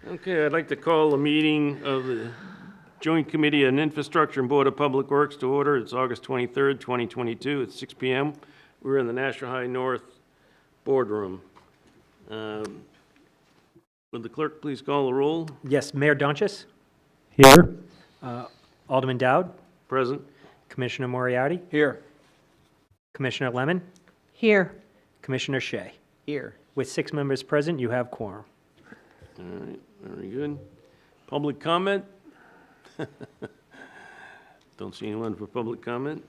Okay, I'd like to call a meeting of the Joint Committee on Infrastructure and Board of Public Works to order. It's August 23rd, 2022 at 6 p.m. We're in the National High North Boardroom. Would the clerk please call the roll? Yes, Mayor Donchis? Here. Alderman Dowd? Present. Commissioner Moriarty? Here. Commissioner Lemon? Here. Commissioner Shea? Here. With 6 members present, you have quorum. All right, very good. Public comment? Don't see anyone for public comment.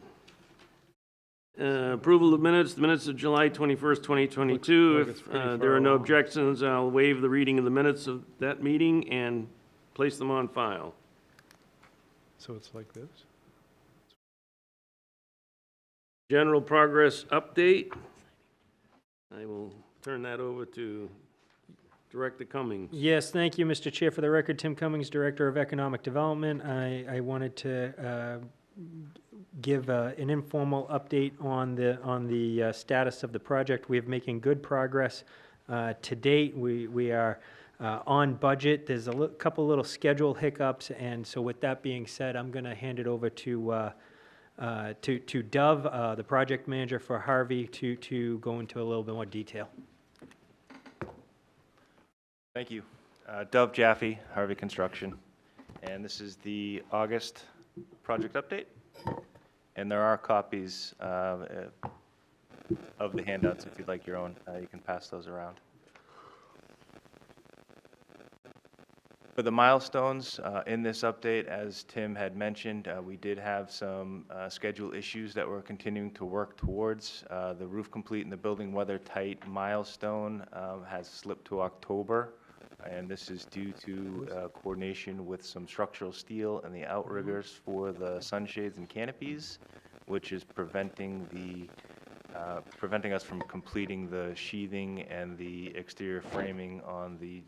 Approval of minutes, the minutes of July 21st, 2022. If there are no objections, I'll waive the reading of the minutes of that meeting and place them on file. So it's like this? General progress update. I will turn that over to Director Cummings. Yes, thank you, Mr. Chair. For the record, Tim Cummings, Director of Economic Development. I wanted to give an informal update on the status of the project. We are making good progress to date. We are on budget. There's a couple little schedule hiccups, and so with that being said, I'm going to hand it over to Dove, the project manager for Harvey, to go into a little bit more detail. Thank you. Dove Jaffe, Harvey Construction, and this is the August project update. And there are copies of the handouts if you'd like your own. You can pass those around. For the milestones in this update, as Tim had mentioned, we did have some schedule issues that we're continuing to work towards. The roof complete and the building weather tight milestone has slipped to October, and this is due to coordination with some structural steel and the outriggers for the sunshades and canopies, which is preventing us from completing the sheathing and the exterior framing on the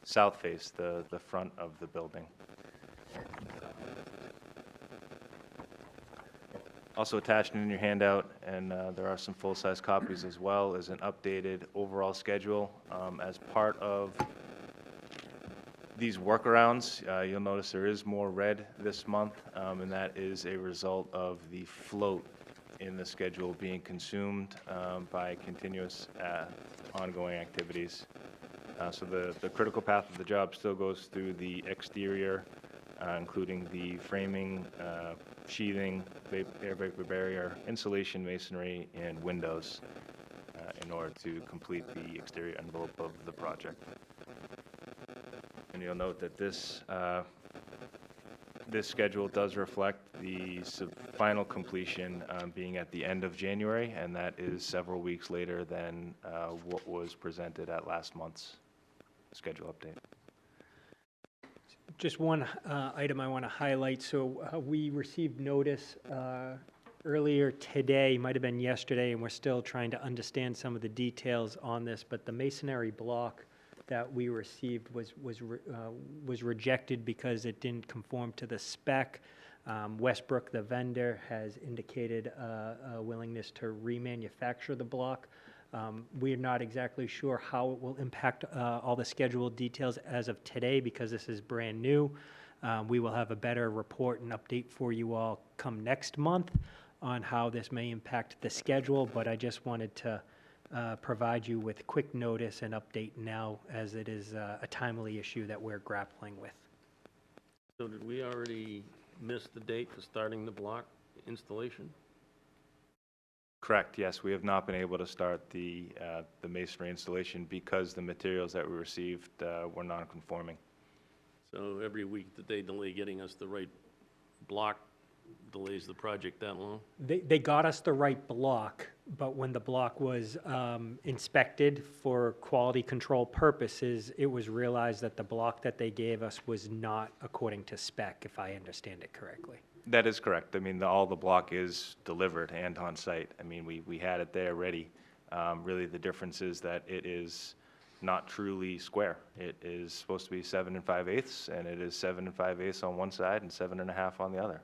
south face, the front of the building. Also attached in your handout, and there are some full-size copies as well, is an updated overall schedule. As part of these workarounds, you'll notice there is more red this month, and that is a result of the float in the schedule being consumed by continuous ongoing activities. So the critical path of the job still goes through the exterior, including the framing, sheathing, air vapor barrier, insulation, masonry, and windows in order to complete the exterior envelope of the project. And you'll note that this schedule does reflect the final completion being at the end of January, and that is several weeks later than what was presented at last month's schedule update. Just one item I want to highlight. So we received notice earlier today, might have been yesterday, and we're still trying to understand some of the details on this, but the masonry block that we received was rejected because it didn't conform to the spec. Westbrook, the vendor, has indicated a willingness to remanufacture the block. We are not exactly sure how it will impact all the scheduled details as of today because this is brand new. We will have a better report and update for you all come next month on how this may impact the schedule, but I just wanted to provide you with quick notice and update now as it is a timely issue that we're grappling with. So did we already miss the date for starting the block installation? Correct, yes. We have not been able to start the masonry installation because the materials that we received were non-conforming. So every week that they delay getting us the right block delays the project that long? They got us the right block, but when the block was inspected for quality control purposes, it was realized that the block that they gave us was not according to spec, if I understand it correctly. That is correct. I mean, all the block is delivered and on site. I mean, we had it there ready. Really, the difference is that it is not truly square. It is supposed to be 7 5/8, and it is 7 5/8 on one side and 7 1/2 on the other.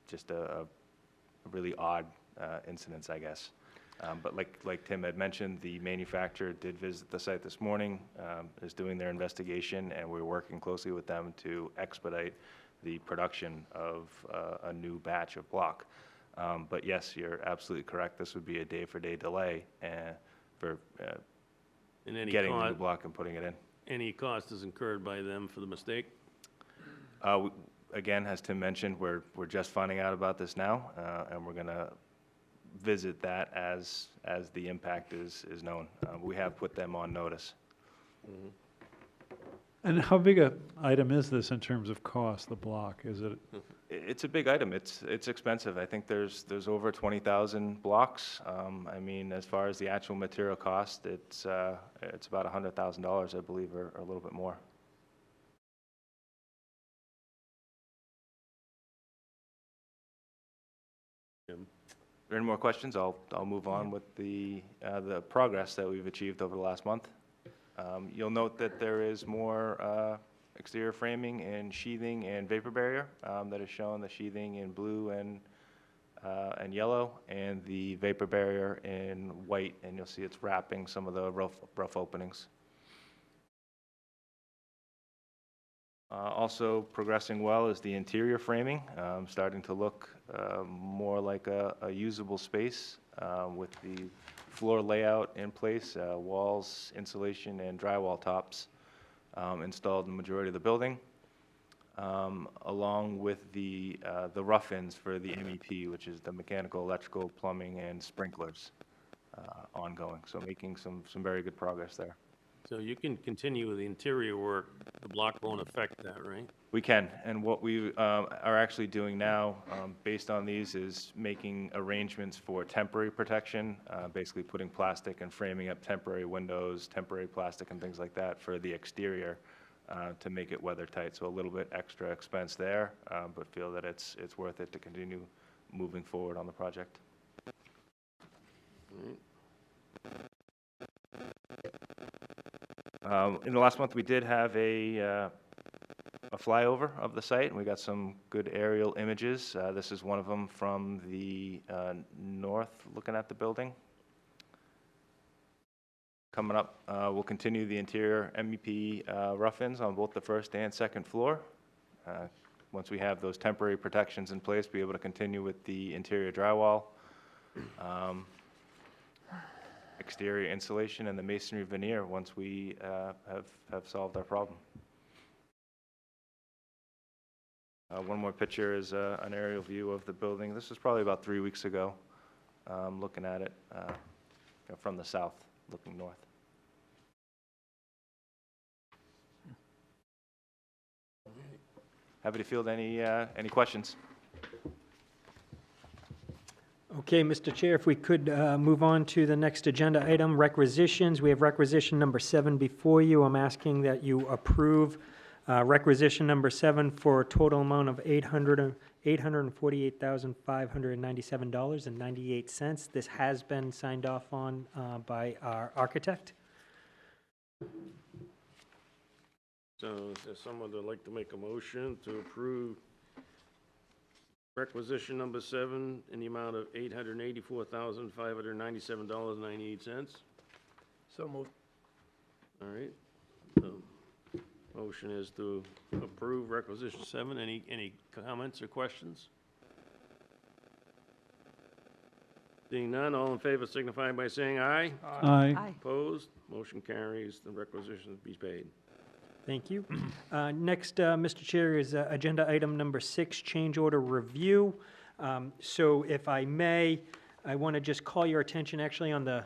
Just a really odd incidence, I guess. But like Tim had mentioned, the manufacturer did visit the site this morning, is doing their investigation, and we're working closely with them to expedite the production of a new batch of block. But yes, you're absolutely correct. This would be a day-for-day delay for And any getting the new cost, block and putting it in. any cost is incurred by them for the mistake? Again, as Tim mentioned, we're just finding out about this now, and we're going to visit that as the impact is known. We have put them on notice. And how big a item is this in terms of cost, the block? Is it, It's a big item. It's expensive. I think there's over 20,000 blocks. I mean, as far as the actual material cost, it's about $100,000, I believe, or a little bit more. Jim? Are there any more questions? I'll move on with the progress that we've achieved over the last month. You'll note that there is more exterior framing and sheathing and vapor barrier that is shown, the sheathing in blue and yellow, and the vapor barrier in white, and you'll see it's wrapping some of the rough openings. Also progressing well is the interior framing, starting to look more like a usable space with the floor layout in place, walls, insulation, and drywall tops installed in the majority of the building, along with the rough-ins for the MEP, which is the mechanical, electrical, plumbing, and sprinklers ongoing. So making some very good progress there. So you can continue with the interior work, the block won't affect that, right? We can, and what we are actually doing now, based on these, is making arrangements for temporary protection, basically putting plastic and framing up temporary windows, temporary plastic and things like that for the exterior to make it weather tight. So a little bit extra expense there, but feel that it's worth it to continue moving forward on the project. In the last month, we did have a flyover of the site, and we got some good aerial images. This is one of them from the north, looking at the building. Coming up, we'll continue the interior MEP rough-ins on both the first and second floor. Once we have those temporary protections in place, be able to continue with the interior drywall, exterior insulation, and the masonry veneer once we have solved our problem. One more picture is an aerial view of the building. This was probably about 3 weeks ago, looking at it from the south, looking north. Happy to field any questions. Okay, Mr. Chair, if we could move on to the next agenda item, requisitions. We have requisition number 7 before you. I'm asking that you approve requisition number 7 for a total amount of $848,597.98. This has been signed off on by our architect. So is there someone that'd like to make a motion to approve requisition number 7 in the amount of $884,597.98? So moved. All right. Motion is to approve requisition 7. Any comments or questions? Seeing none, all in favor signify by saying aye. aye. Opposed? Motion carries. The requisition be paid. Thank you. Next, Mr. Chair, is agenda item number 6, change order review. So if I may, I want to just call your attention actually on the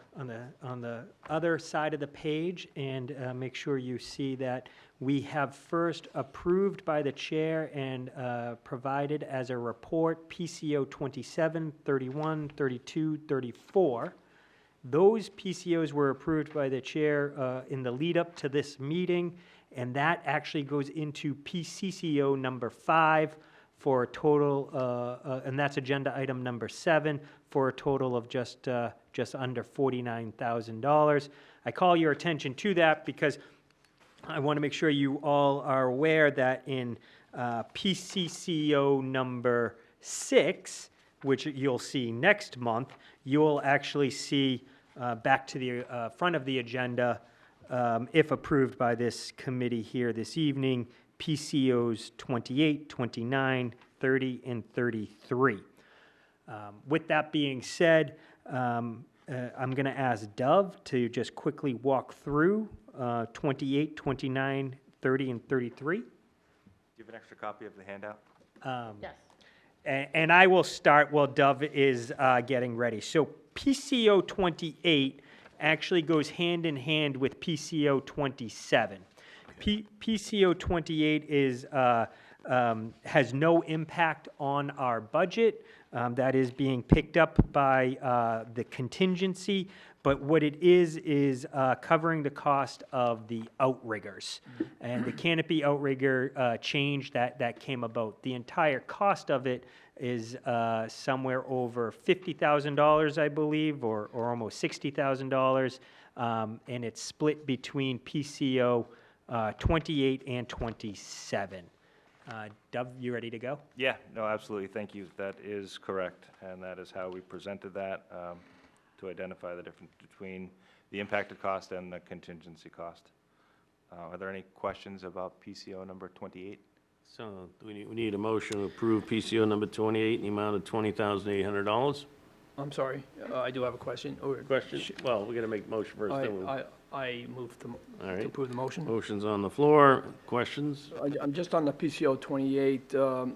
other side of the page and make sure you see that we have first approved by the chair and provided as a report PCO 27, 31, 32, 34. Those PCOs were approved by the chair in the lead up to this meeting, and that actually goes into PCCO number 5 for a total, and that's agenda item number 7, for a total of just under $49,000. I call your attention to that because I want to make sure you all are aware that in PCCO number 6, which you'll see next month, you'll actually see back to the front of the agenda, if approved by this committee here this evening, PCOs 28, 29, 30, and 33. With that being said, I'm going to ask Dove to just quickly walk through 28, 29, 30, and 33. Do you have an extra copy of the handout? Yes. And I will start while Dove is getting ready. So PCO 28 actually goes hand in hand with PCO 27. PCO 28 is, has no impact on our budget. That is being picked up by the contingency, but what it is covering the cost of the outriggers. And the canopy outrigger change that came about. The entire cost of it is somewhere over $50,000, I believe, or almost $60,000, and it's split between PCO 28 and 27. Dove, you ready to go? Yeah, no, absolutely, thank you. That is correct, and that is how we presented that, to identify the difference between the impacted cost and the contingency cost. Are there any questions about PCO number 28? So we need a motion to approve PCO number 28 in the amount of $20,800. I'm sorry, I do have a question. Question? Well, we got to make the motion first. then we'll- I move All to right. approve the motion. Motion's on the floor. Questions? I'm just on the PCO 28, on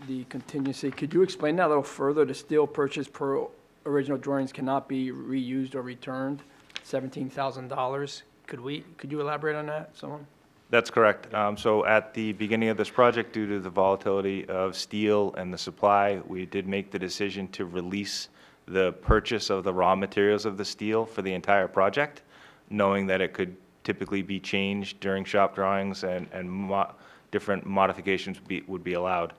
the contingency. Could you explain that a little further? The steel purchased per original drawings cannot be reused or returned, $17,000. Could you elaborate on that, someone? That's correct. So at the beginning of this project, due to the volatility of steel and the supply, we did make the decision to release the purchase of the raw materials of the steel for the entire project, knowing that it could typically be changed during shop drawings and different modifications would be allowed.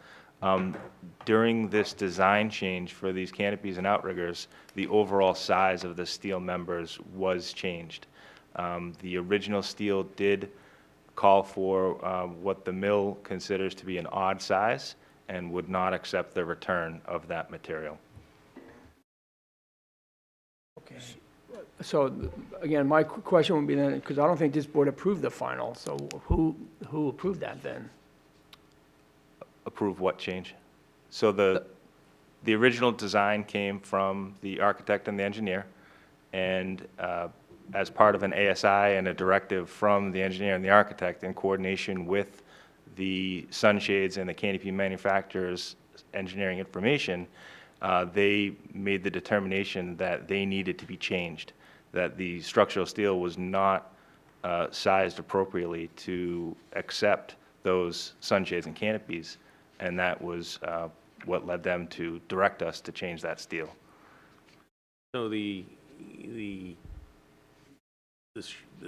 During this design change for these canopies and outriggers, the overall size of the steel members was changed. The original steel did call for what the mill considers to be an odd size and would not accept the return of that material. Okay. So, again, my question would be then, because I don't think this board approved the final, so who approved that then? Approve what change? So the original design came from the architect and the engineer, and as part of an ASI and a directive from the engineer and the architect in coordination with the sunshades and the canopy manufacturers' engineering information, they made the determination that they needed to be changed, that the structural steel was not sized appropriately to accept those sunshades and canopies, and that was what led them to direct us to change that steel. So the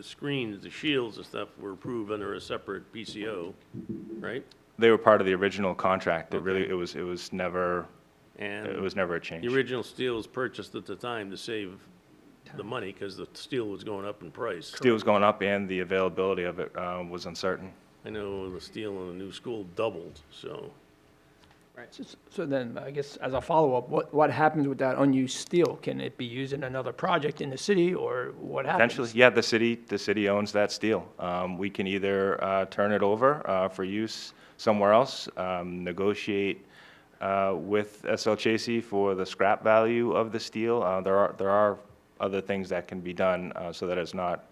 screens, the shields and stuff were approved under a separate PCO, right? They were part of the original contract. It really, Okay. it was never And a change. the original steel was purchased at the time to save the money because the steel was going up in price. Steel was going up and the availability of it was uncertain. I know the steel in the new school doubled, so. So then, I guess, as a follow-up, what happens with that unused steel? Can it be used in another project in the city, or what happens? Potentially, yeah, the city owns that steel. We can either turn it over for use somewhere else, negotiate with SL Chasey for the scrap value of the steel. There are other things that can be done so that it's not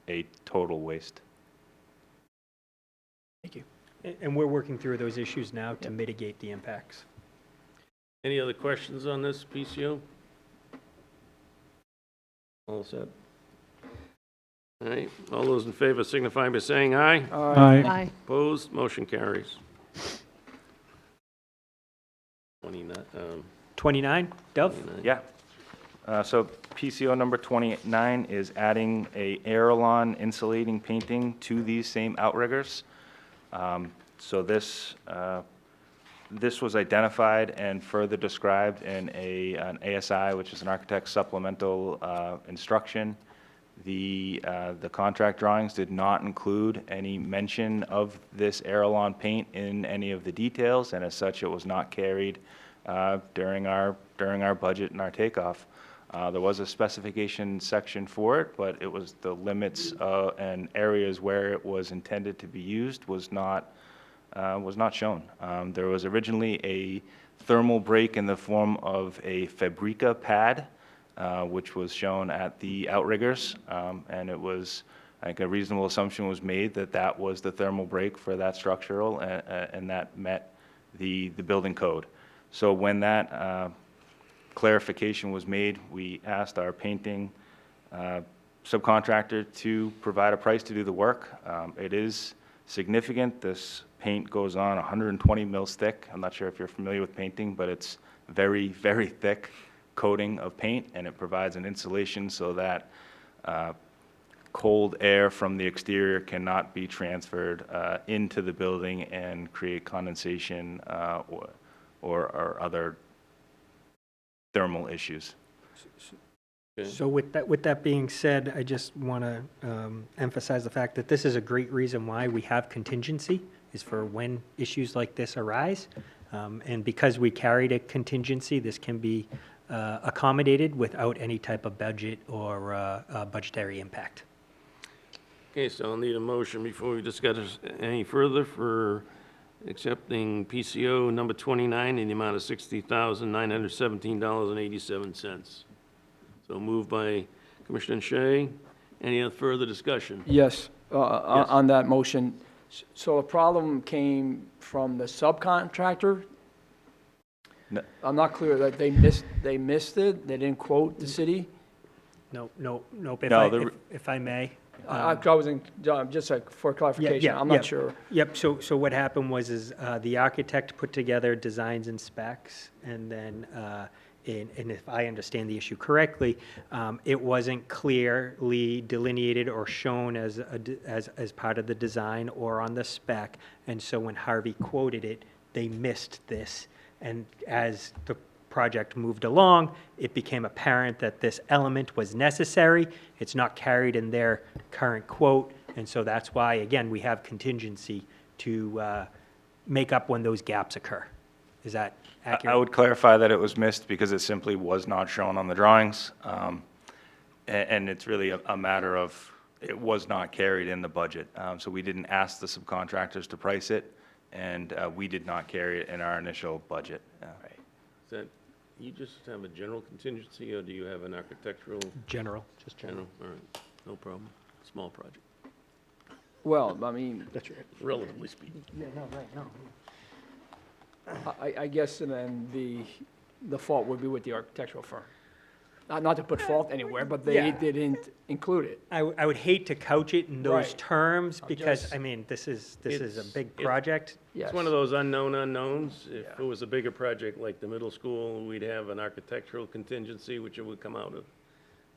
a total waste. Thank you. And we're working through those issues now to mitigate the impacts. Any other questions on this PCO? All set? All right, all those in favor signify by saying aye. Aye. Opposed, motion carries. 29, Dove? 29. Yeah. So PCO number 29 is adding a Airlon insulating painting to these same outriggers. So this was identified and further described in an ASI, which is an architect's supplemental instruction. The contract drawings did not include any mention of this Airlon paint in any of the details, and as such, it was not carried during our budget and our takeoff. There was a specification section for it, but it was the limits and areas where it was intended to be used was not shown. There was originally a thermal break in the form of a Fabrica pad, which was shown at the outriggers, and it was, I think, a reasonable assumption was made that that was the thermal break for that structural, and that met the building code. So when that clarification was made, we asked our painting subcontractor to provide a price to do the work. It is significant. This paint goes on 120 mils thick. I'm not sure if you're familiar with painting, but it's very, very thick coating of paint, and it provides an insulation so that cold air from the exterior cannot be transferred into the building and create condensation or other thermal issues. Okay. So with that being said, I just want to emphasize the fact that this is a great reason why we have contingency, is for when issues like this arise. And because we carried a contingency, this can be accommodated without any type of budget or budgetary impact. Okay, so I'll need a motion before we discuss any further for accepting PCO number 29 in the amount of $60,917.87. So moved by Commissioner Shea. Any other further discussion? Yes, on that motion. So the problem came from the subcontractor? No. I'm not clear that they missed it, they didn't quote the city? Nope. No, If I may. I wasn't, just like for clarification, I'm not sure. Yep, so what happened was the architect put together designs and specs, and then, and if I understand the issue correctly, it wasn't clearly delineated or shown as part of the design or on the spec, and so when Harvey quoted it, they missed this, and as the project moved along, it became apparent that this element was necessary. It's not carried in their current quote, and so that's why, again, we have contingency to make up when those gaps occur. Is that accurate? I would clarify that it was missed because it simply was not shown on the drawings. And it's really a matter of, it was not carried in the budget. So we didn't ask the subcontractors to price it, and we did not carry it in our initial budget. Is that, you just have a general contingency, or do you have an architectural? General, just general. General, all right, no problem. Small project, Well, I mean, That's right. relatively speaking. Yeah, no, right, no. I guess then the fault would be with the architectural firm. Not to put fault anywhere, but they Yeah. didn't include it. I would hate to couch it in those Right. terms, I'm because, just- I mean, this is a It's- big it- project. Yes. It's one of those unknown unknowns. If Yeah. it was a bigger project like the middle school, we'd have an architectural contingency, which it would come out of,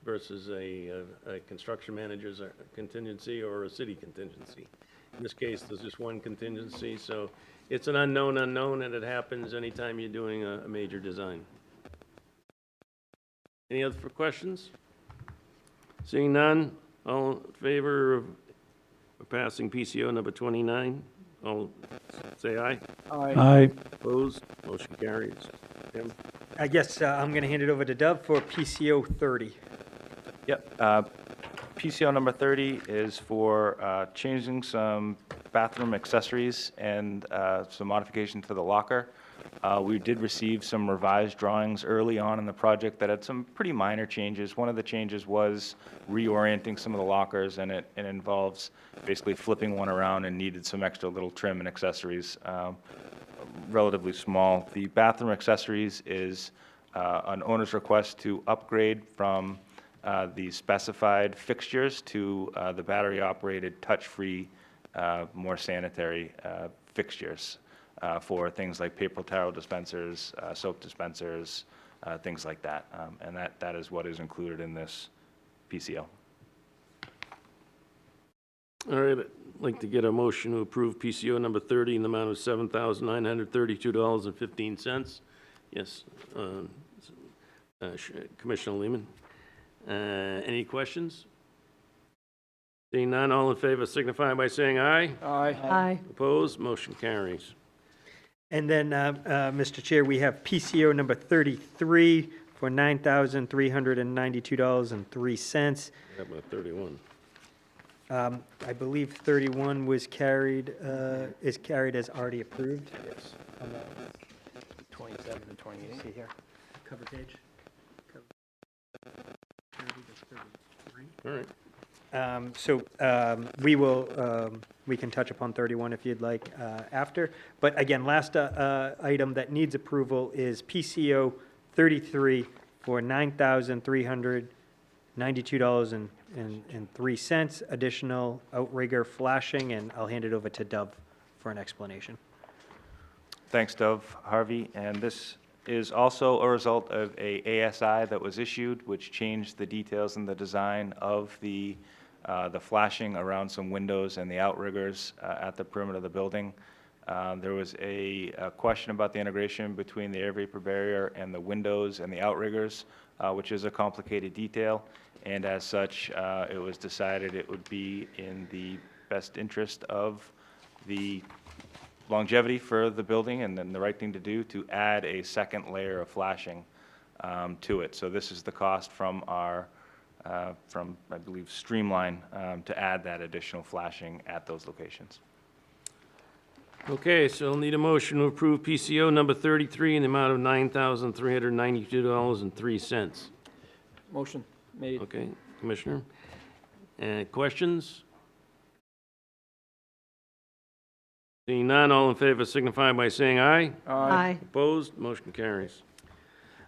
versus a construction manager's contingency or a city contingency. In this case, there's just one contingency, so it's an unknown unknown, and it happens anytime you're doing a major design. Any other questions? Seeing none, all in favor of passing PCO number 29? All say aye. Aye. Opposed? Motion carries. Tim? I guess I'm going to hand it over to Dov for PCO 30. Yep. PCO number 30 is for changing some bathroom accessories and some modification to the locker. We did receive some revised drawings early on in the project that had some pretty minor changes. One of the changes was reorienting some of the lockers, and it involves basically flipping one around and needed some extra little trim and accessories, relatively small. The bathroom accessories is an owner's request to upgrade from the specified fixtures to the battery-operated, touch-free, more sanitary fixtures for things like paper towel dispensers, soap dispensers, things like that. And that is what is included in this PCO. All right, I'd like to get a motion to approve PCO number 30 in the amount of $7,932.15. Yes, Commissioner Lehman. Any questions? Seeing none, all in favor signify by saying aye. Aye. Aye. Opposed? Motion carries. And then, Mr. Chair, we have PCO number 33 for $9,392.03. How about 31? I believe 31 was carried, is carried as already approved. Yes. On the, 27 and 28. see here, cover page. 30 to 33. All right. We will, we can touch upon 31 if you'd like after. But again, last item that needs approval is PCO 33 for $9,392.03, additional outrigger flashing, and I'll hand it over to Dov for an explanation. Thanks, Dov, Harvey. And this is also a result of a ASI that was issued, which changed the details and the design of the flashing around some windows and the outriggers at the perimeter of the building. There was a question about the integration between the air vapor barrier and the windows and the outriggers, which is a complicated detail. And as such, it was decided it would be in the best interest of the longevity for the building and then the right thing to do to add a second layer of flashing to it. So this is the cost from our, from, I believe, Streamline to add that additional flashing at those locations. Okay, so I'll need a motion to approve PCO number 33 in the amount of $9,392.03. Motion made. Okay, Commissioner? And questions? Seeing none, all in favor signify by saying aye. Aye. Opposed? Motion carries.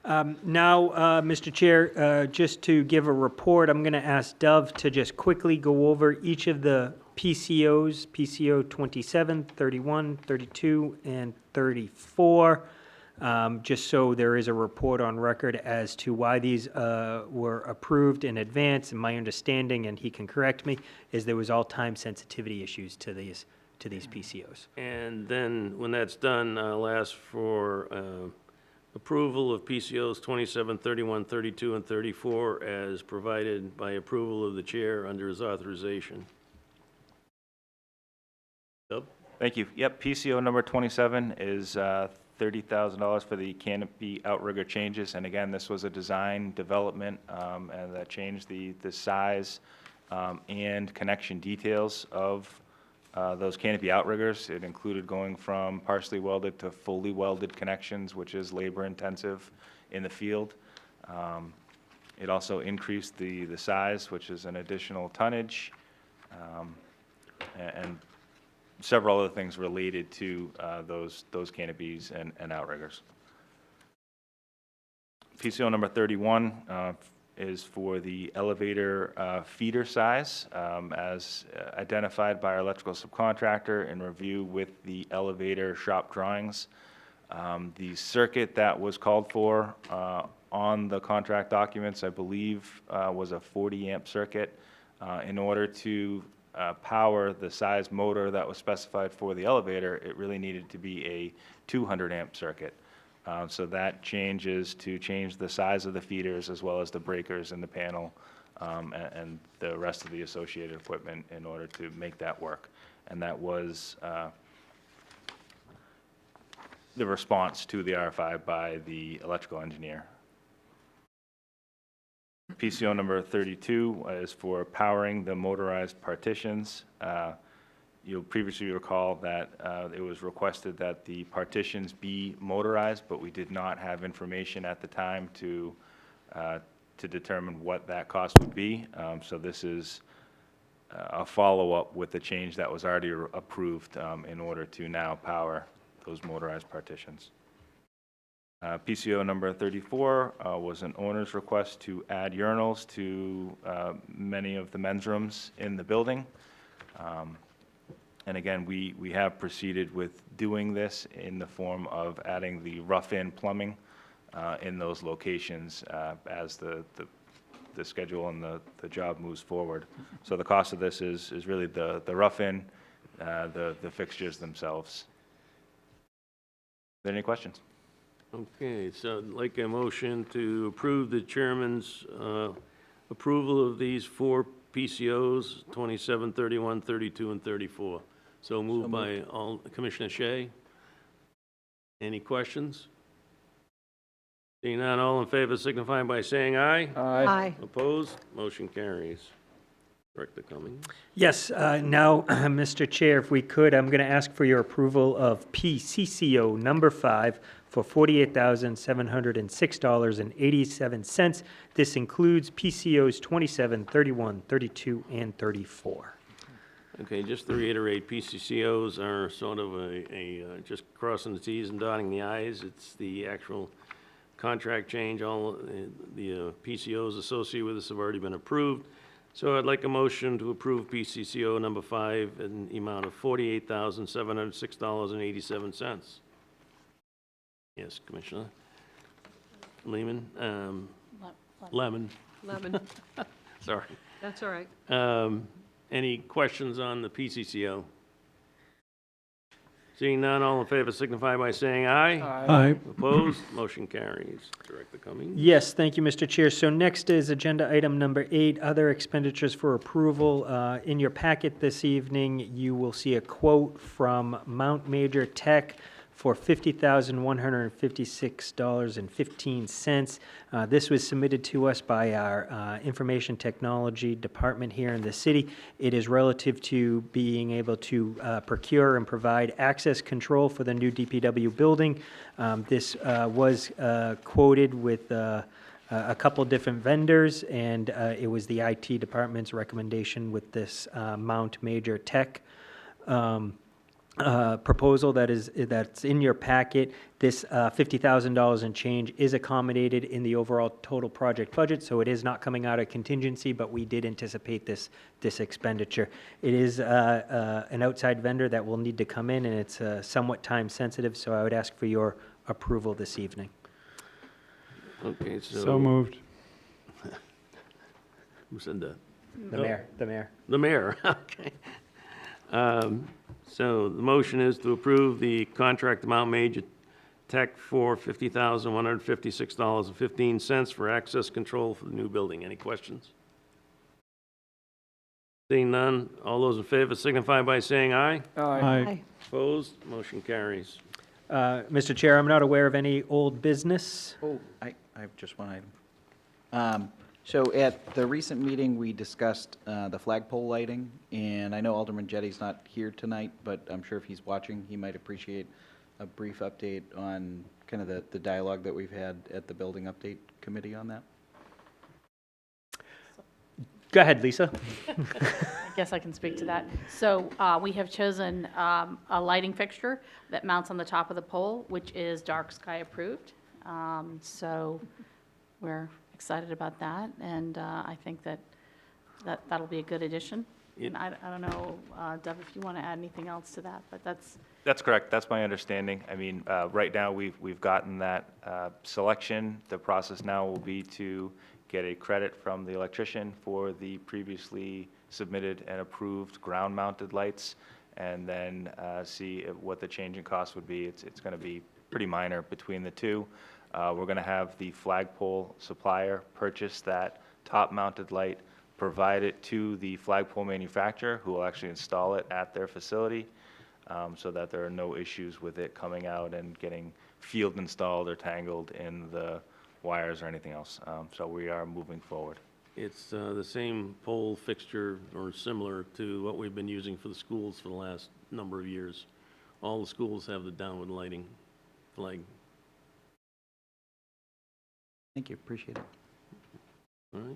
Now, Mr. Chair, just to give a report, I'm going to ask Dov to just quickly go over each of the PCOs, PCO 27, 31, 32, and 34, just so there is a report on record as to why these were approved in advance. And my understanding, and he can correct me, is there was all time sensitivity issues to these PCOs. And then, when that's done, I'll ask for approval of PCOs 27, 31, 32, and 34 as provided by approval of the chair under his authorization. Dub? Thank you. Yep, PCO number 27 is $30,000 for the canopy outrigger changes. And again, this was a design development, and that changed the size and connection details of those canopy outriggers. It included going from partially welded to fully welded connections, which is labor intensive in the field. It also increased the size, which is an additional tonnage, and several other things related to those canopies and outriggers. PCO number 31 is for the elevator feeder size, as identified by our electrical subcontractor in review with the elevator shop drawings. The circuit that was called for on the contract documents, I believe, was a 40-amp circuit. In order to power the size motor that was specified for the elevator, it really needed to be a 200-amp circuit. So that changes to change the size of the feeders as well as the breakers in the panel and the rest of the associated equipment in order to make that work. And that was the response to the RFI by the electrical engineer. PCO number 32 is for powering the motorized partitions. You'll previously recall that it was requested that the partitions be motorized, but we did not have information at the time to determine what that cost would be. So this is a follow-up with the change that was already approved in order to now power those motorized partitions. PCO number 34 was an owner's request to add urinals to many of the men's rooms in the building. And again, we have proceeded with doing this in the form of adding the rough-in plumbing in those locations as the schedule and the job moves forward. So the cost of this is really the rough-in, the fixtures themselves. Are there any questions? Okay, so I'd like a motion to approve the chairman's approval of these four PCOs, 27, 31, 32, and 34. So moved by Commissioner Shea, Any questions? Seeing none, all in favor signify by saying aye. Aye. Opposed? Motion carries. Director Cummings. Yes, now, Mr. Chair, if we could, I'm going to ask for your approval of PCCO number 5 for $48,706.87. This includes PCOs 27, 31, 32, and 34. Okay, just to reiterate, PCCOs are sort of just crossing the Ts and dotting the Is. It's the actual contract change. All the PCOs associated with this have already been approved. So I'd like a motion to approve PCCO number 5 in the amount of $48,706.87. Yes, Commissioner Lehman, Lemon, Lemon, sorry. that's all right. Any questions on the PCCO? Seeing none, all in favor signify by saying aye. Aye. Opposed? Motion carries. Director Cummings. Yes, thank you, Mr. Chair. So next is agenda item number 8, other expenditures for approval. In your packet this evening, you will see a quote from Mount Major Tech for $50,156.15. This was submitted to us by our Information Technology Department here in the city. It is relative to being able to procure and provide access control for the new DPW building. This was quoted with a couple different vendors, and it was the IT department's recommendation with this Mount Major Tech proposal that's in your packet. This $50,000 and change is accommodated in the overall total project budget, so it is not coming out of contingency, but we did anticipate this expenditure. It is an outside vendor that will need to come in, and it's somewhat time sensitive, so I would ask for your approval this evening. Okay, So moved. Who said that? The mayor. The mayor, okay. So the motion is to approve the contract amount Major Tech for $50,156.15 for access control for the new building. Any questions? Seeing none, all those in favor signify by saying aye. Aye. Opposed? Motion carries. Mr. Chair, I'm not aware of any old business. Oh, I have just one item. So at the recent meeting, we discussed the flagpole lighting, and I know Alderman Jetty's not here tonight, but I'm sure if he's watching, he might appreciate a brief update on kind of the dialogue that we've had at the Building Update Committee on that. Go ahead, Lisa. I guess I can speak to that. So we have chosen a lighting fixture that mounts on the top of the pole, which is dark sky approved. So we're excited about that, and I think that'll be a good addition. And I don't know, Deb, if you want to add anything else to that, but that's That's correct. That's my understanding. I mean, right now, we've gotten that selection. The process now will be to get a credit from the electrician for the previously submitted and approved ground-mounted lights, and then see what the change in cost would be. It's going to be pretty minor between the two. We're going to have the flagpole supplier purchase that top-mounted light, provide it to the flagpole manufacturer, who will actually install it at their facility, so that there are no issues with it coming out and getting field installed or tangled in the wires or anything else. So we are moving forward. It's the same pole fixture or similar to what we've been using for the schools for the last number of years. All the schools have the downward lighting flag. Thank you, appreciate it. All right.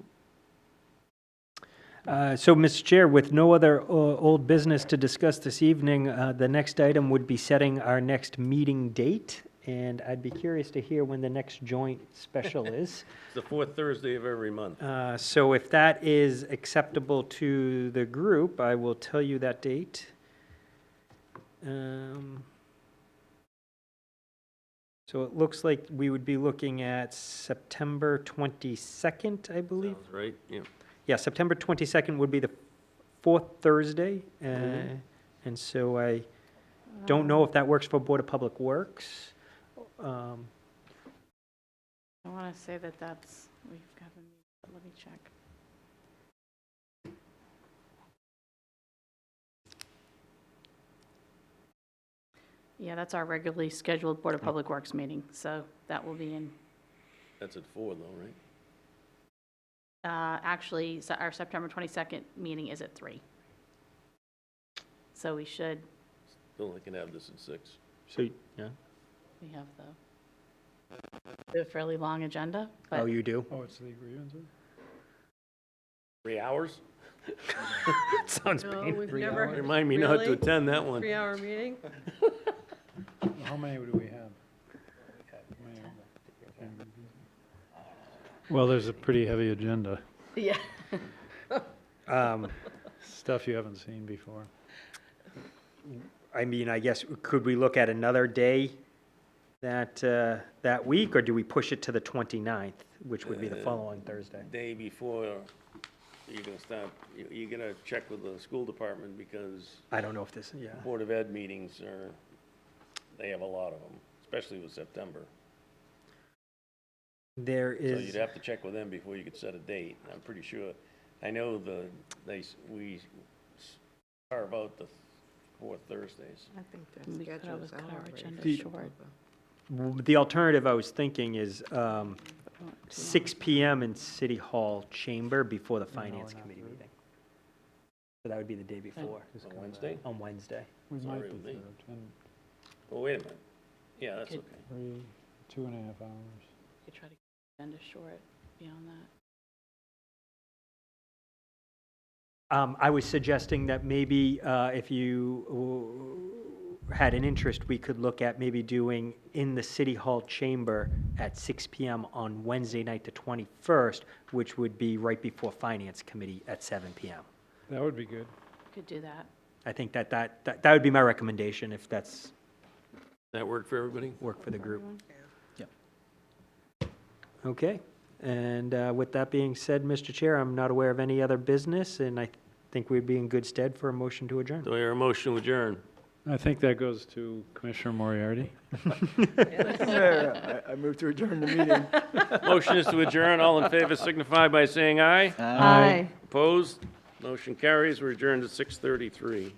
So, Mr. Chair, with no other old business to discuss this evening, the next item would be setting our next meeting date, and I'd be curious to hear when the next joint special is. It's the fourth Thursday of every month. So if that is acceptable to the group, I will tell you that date. So it looks like we would be looking at September 22nd, I believe. Sounds right, yeah. Yeah, September 22nd would be the fourth Thursday, and so I don't know if that works for Board of Public Works. I want to say that we've got a meeting, but let me check. Yeah, that's our regularly scheduled Board of Public Works meeting, so that will be in, That's at 4 though, right? actually, our September 22nd meeting is at 3. So we should, Still, I can have this at 6. So, yeah, we have a fairly long agenda, but. oh, you do? Oh, it's the grievances? 3 hours? Sounds No, painful. we've 3 never. hours? Remind me not to Really? attend that one. 3-hour meeting? How many do we have? Well, there's a pretty heavy agenda, Yeah. stuff you haven't seen before. I mean, I guess, could we look at another day that week, or do we push it to the 29th, which would be the following Thursday? Day before you're gonna start, you're gonna check with the school department because I don't know if this, yeah. Board of Ed meetings are, they have a lot of them, especially with September. There So is. you'd have to check with them before you could set a date. I'm pretty sure, I know we carve out the 4th Thursdays. I think We their could always schedule's cut our already agenda The- short. The alternative I was thinking is 6 PM in City Hall chamber before the Finance we're not Committee through. meeting. So that would be the day before, On Wednesday? on Wednesday. We It's might all be right with me. through, 10, Oh, wait a minute. Yeah, that's Could- okay. 2.5 hours. We could try to keep the agenda short beyond that. I was suggesting that maybe if you had an interest, we could look at maybe doing in the City Hall chamber at 6 PM on Wednesday night, the 21st, which would be right before Finance Committee at 7 PM. That would be good. Could do that. I think that would be my recommendation if that's That work for everybody? work for the group. Yep. Okay, and with that being said, Mr. Chair, I'm not aware of any other business, and I think we'd be in good stead for a motion to adjourn. Do I hear a motion to adjourn? I think that goes to Commissioner Moriarty. I move to adjourn the meeting. Motion is to adjourn. All in favor signify by saying aye. Aye. Opposed? Motion carries. We're adjourned at 6:33.